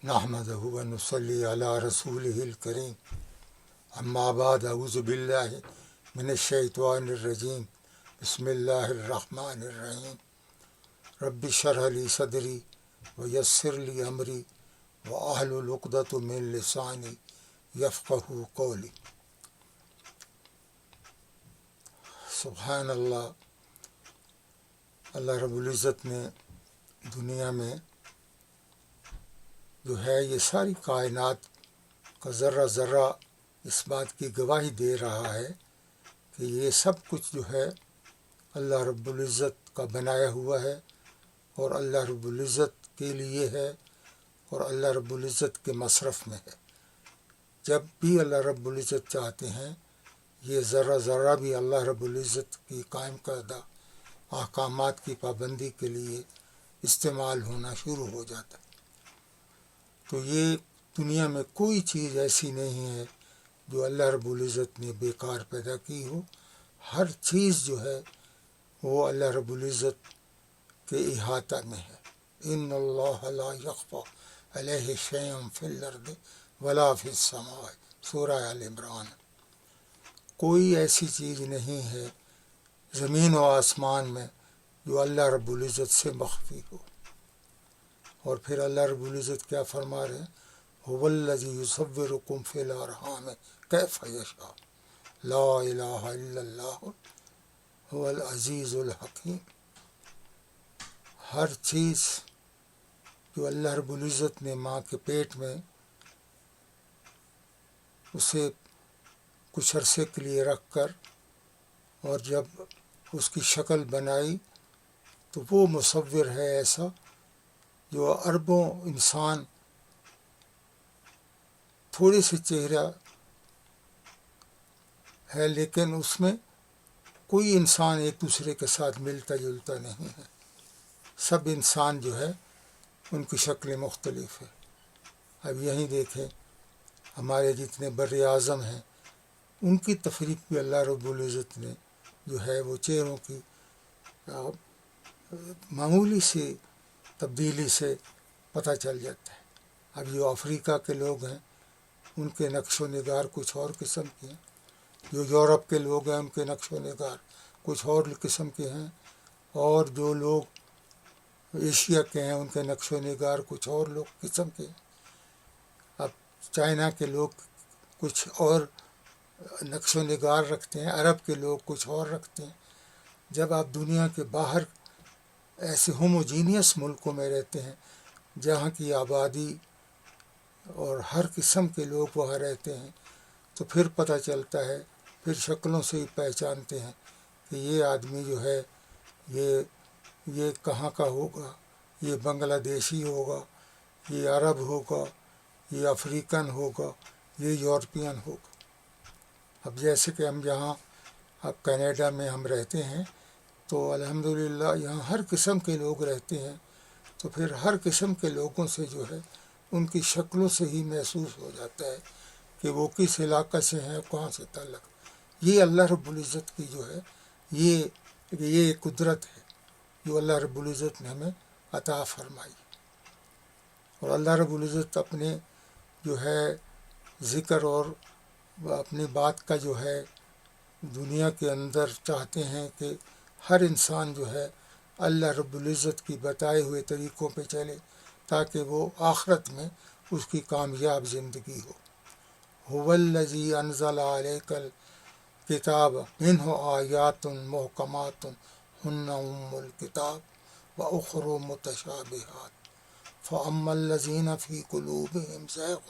نحمدہ و نصلی علی رسولہ الکریم اما بعد اعوذ باللہ من الشیطان الرجیم بسم اللہ الرحمن الرحیم رب اشرح لی صدری ویسر لی امری واحلل عقدۃ من لسانی یفقہوا قولی۔ سبحان اللہ، اللہ رب العزت نے دنیا میں جو ہے یہ ساری کائنات کا ذرہ ذرہ اس بات کی گواہی دے رہا ہے کہ یہ سب کچھ جو ہے اللہ رب العزت کا بنایا ہوا ہے اور اللہ رب العزت کے لیے ہے اور اللہ رب العزت کے مصرف میں ہے۔ جب بھی اللہ رب العزت چاہتے ہیں یہ ذرہ ذرہ بھی اللہ رب العزت کی قائم کردہ احکامات کی پابندی کے لیے استعمال ہونا شروع ہو جاتا ہے۔ تو یہ دنیا میں کوئی چیز ایسی نہیں ہے جو اللہ رب العزت نے بیکار پیدا کی ہو۔ ہر چیز جو ہے وہ اللہ رب العزت کے احاطہ میں ہے۔ ان اللہ لا یخفی علیہ شیء فی الارض ولا فی السماء، سورہ آل عمران۔ کوئی ایسی چیز نہیں ہے زمین و آسمان میں جو اللہ رب العزت سے مخفی ہو۔ اور پھر اللہ رب العزت کیا فرما رہے ہیں؟ هو الذی یصورکم فی الارحام کیف یشاء لا الہ الا اللہ هو العزیز الحکیم۔ ہر چیز جو اللہ رب العزت نے ماں کے پیٹ میں اسے کچھ عرصے کے لیے رکھ کر اور جب اس کی شکل بنائی تو وہ مصور ہے ایسا جو اربوں انسان تھوڑے سے چہرہ ہے لیکن اس میں کوئی انسان ایک دوسرے کے ساتھ ملتا جلتا نہیں ہے۔ سب انسان جو ہے ان کی شکلیں مختلف ہے۔ اب یہیں دیکھیں ہمارے جتنے بر اعظم ہیں ان کی تفریق بھی اللہ رب العزت نے جو ہے وہ چہروں کی معمولی سی تبدیلی سے پتہ چل جاتا ہے۔ اب جو افریقہ کے لوگ ہیں ان کے نقش و نگار کچھ اور قسم کے ہیں، جو یورپ کے لوگ ہیں ان کے نقش و نگار کچھ اور قسم کے ہیں، اور جو لوگ ایشیا کے ہیں ان کے نقش و نگار کچھ اور لوگ قسم کے ہیں۔ اب چائنا کے لوگ کچھ اور نقش و نگار رکھتے ہیں، عرب کے لوگ کچھ اور رکھتے ہیں۔ جب آپ دنیا کے باہر ایسے ہوموجینیس ملکوں میں رہتے ہیں جہاں کی آبادی اور ہر قسم کے لوگ وہاں رہتے ہیں تو پھر پتہ چلتا ہے، پھر شکلوں سے ہی پہچانتے ہیں کہ یہ آدمی جو ہے یہ کہاں کا ہوگا، یہ بنگلہ دیشی ہوگا، یہ عرب ہوگا، یہ افریقن ہوگا، یہ یورپین ہوگا۔ اب جیسے کہ ہم یہاں اب کینیڈا میں ہم رہتے ہیں تو الحمدللہ یہاں ہر قسم کے لوگ رہتے ہیں، تو پھر ہر قسم کے لوگوں سے جو ہے ان کی شکلوں سے ہی محسوس ہو جاتا ہے کہ وہ کس علاقے سے ہیں، کہاں سے تعلق۔ یہ اللہ رب العزت کی جو ہے یہ قدرت ہے جو اللہ رب العزت نے ہمیں عطا فرمائی۔ اور اللہ رب العزت اپنے جو ہے ذکر اور اپنی بات کا جو ہے دنیا کے اندر چاہتے ہیں کہ ہر انسان جو ہے اللہ رب العزت کی بتائے ہوئے طریقوں پہ چلے تاکہ وہ آخرت میں اس کی کامیاب زندگی ہو۔ هو الذی انزل علیک الکتاب منہ آیات محکمات ہن ام الکتاب واخر متشابہات فاما الذین فی قلوبہم زیغ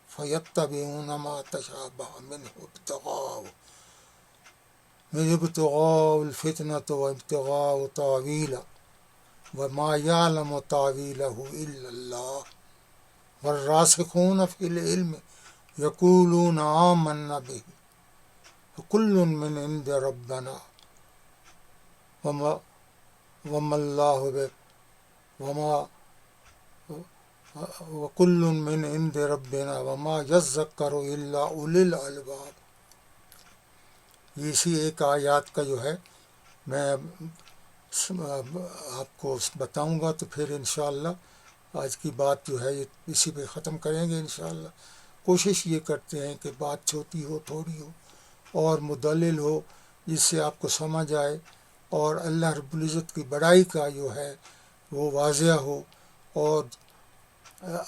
فیتبعون ما تشابہ منہ ابتغاء الفتنة وابتغاء تاویلہ وما یعلم تاویلہ الا اللہ والراسخون فی العلم یقولون آمنا بہ کل من عند ربنا وکل من عند ربنا وما یذکر الا اولی الالباب۔ اسی ایک آیات کا جو ہے میں آپ کو بتاؤں گا تو پھر انشاءاللہ آج کی بات جو ہے یہ اسی پہ ختم کریں گے انشاءاللہ۔ کوشش یہ کرتے ہیں کہ بات چھوٹی ہو، تھوڑی ہو اور مدلل ہو، جس سے آپ کو سمجھ آئے اور اللہ رب العزت کی بڑائی کا جو ہے وہ واضح ہو، اور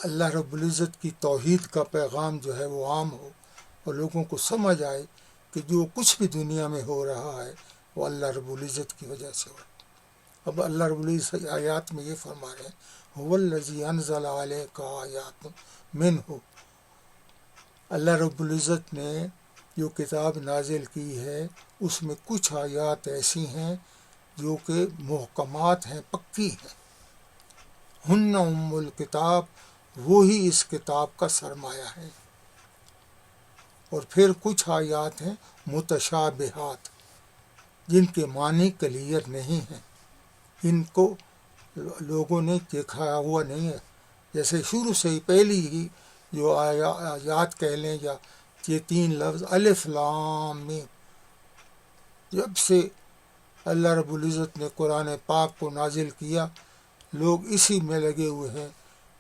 اللہ رب العزت کی توحید کا پیغام جو ہے وہ عام ہو، اور لوگوں کو سمجھ آئے کہ جو کچھ بھی دنیا میں ہو رہا ہے وہ اللہ رب العزت کی وجہ سے ہو۔ اب اللہ رب العزت آیات میں یہ فرما رہے ہیں هو الذی انزل علیک آیات منہ، اللہ رب العزت نے جو کتاب نازل کی ہے اس میں کچھ آیات ایسی ہیں جو کہ محکمات ہیں، پکی ہیں۔ ہن ام الکتاب، وہی اس کتاب کا سرمایہ ہے۔ اور پھر کچھ آیات ہیں متشابہات، جن کے معنی کلیئر نہیں ہیں، ان کو لوگوں نے دیکھا ہوا نہیں ہے۔ جیسے شروع سے ہی پہلی ہی جو آیات کہہ لیں یا یہ 3 لفظ الف لام میم، جب سے اللہ رب العزت نے قرآن پاک کو نازل کیا لوگ اسی میں لگے ہوئے ہیں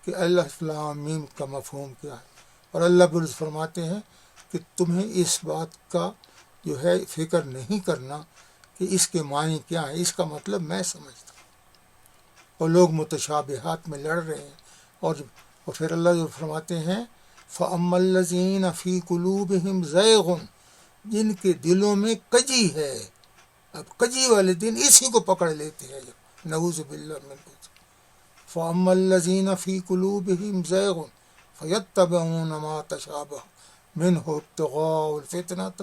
کہ الف لام میم کا مفہوم کیا ہے، اور اللہ رب العزت فرماتے ہیں کہ تمہیں اس بات کا جو ہے فکر نہیں کرنا کہ اس کے معنی کیا ہے، اس کا مطلب میں سمجھتا ہوں۔ اور لوگ متشابہات میں لڑ رہے ہیں، اور پھر اللہ جو فرماتے ہیں فَأَمَّا الَّذِينَ فِي قُلُوبِهِمْ زَيْغٌ، جن کے دلوں میں کجی ہے، اب کجی والے دن اسی کو پکڑ لیتے ہیں، نعوذ باللہ من ذلک۔ فَأَمَّا الَّذِينَ فِي قُلُوبِهِمْ زَيْغٌ فَيَتَّبِعُونَ مَا تَشَابَهَ مِنْهُ ابْتِغَاءَ الْفِتْنَةِ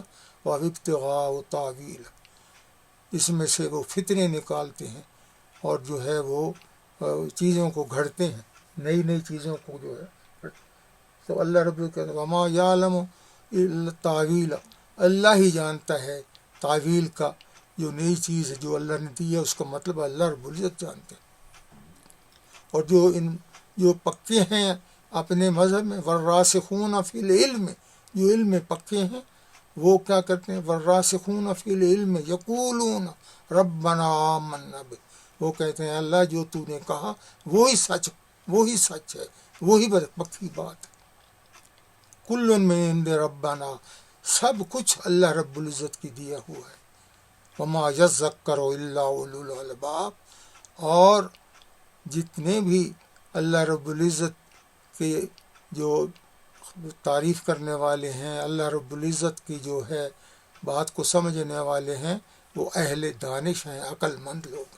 وَابْتِغَاءَ تَأْوِيلِهِ، اس میں سے وہ فتنے نکالتے ہیں اور جو ہے وہ چیزوں کو گھڑتے ہیں، نئی نئی چیزوں کو جو ہے۔ تو اللہ رب العزت کہتے ہیں وَمَا يَعْلَمُ إِلَّا تَأْوِيلَ، اللہ ہی جانتا ہے تعویل کا، جو نئی چیز ہے جو اللہ نے دی ہے اس کا مطلب اللہ رب العزت جانتے ہیں۔ اور جو پکے ہیں اپنے مذہب میں، وَالرَّاسِخُونَ فِي الْعِلْمِ، جو علم میں پکے ہیں وہ کیا کرتے ہیں، وَالرَّاسِخُونَ فِي الْعِلْمِ يَقُولُونَ رَبَّنَا آمَنَّا بِهِ، وہ کہتے ہیں اللہ جو تو نے کہا وہی سچ ہے، وہی پکی بات ہے۔ کل من عند ربنا، سب کچھ اللہ رب العزت کی دیا ہوا ہے۔ وما یذکر الا اولو الالباب، اور جتنے بھی اللہ رب العزت کے جو تعریف کرنے والے ہیں، اللہ رب العزت کی جو ہے بات کو سمجھنے والے ہیں، وہ اہل دانش ہیں، عقل مند لوگ۔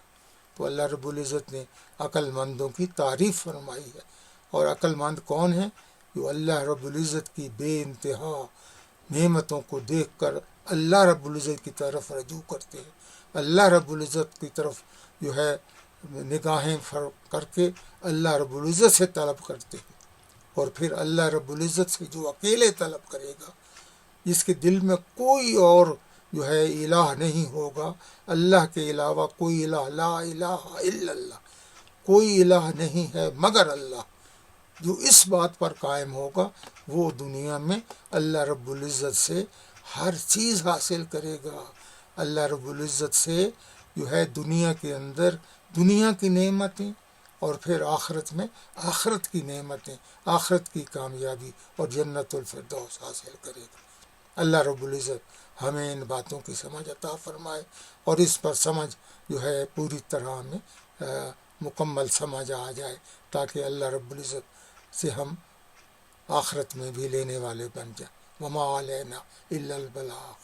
تو اللہ رب العزت نے عقل مندوں کی تعریف فرمائی ہے، اور عقل مند کون ہیں؟ جو اللہ رب العزت کی بے انتہا نعمتوں کو دیکھ کر اللہ رب العزت کی طرف رجوع کرتے ہیں، اللہ رب العزت کی طرف جو ہے نگاہیں کر کے اللہ رب العزت سے طلب کرتے ہیں، اور پھر اللہ رب العزت سے جو اکیلے طلب کرے گا، جس کے دل میں کوئی اور جو ہے الہ نہیں ہوگا، اللہ کے علاوہ کوئی الہ، لا الہ الا اللہ، کوئی الہ نہیں ہے مگر اللہ، جو اس بات پر قائم ہوگا وہ دنیا میں اللہ رب العزت سے ہر چیز حاصل کرے گا۔ اللہ رب العزت سے جو ہے دنیا کے اندر دنیا کی نعمتیں، اور پھر آخرت میں آخرت کی نعمتیں، آخرت کی کامیابی اور جنت الفردوس حاصل کرے گا۔ اللہ رب العزت ہمیں ان باتوں کی سمجھ عطا فرمائے، اور اس پر سمجھ جو ہے پوری طرح میں مکمل سمجھ آ جائے، تاکہ اللہ رب العزت سے ہم آخرت میں بھی لینے والے بن جائیں۔ وما علینا الا البلاغ۔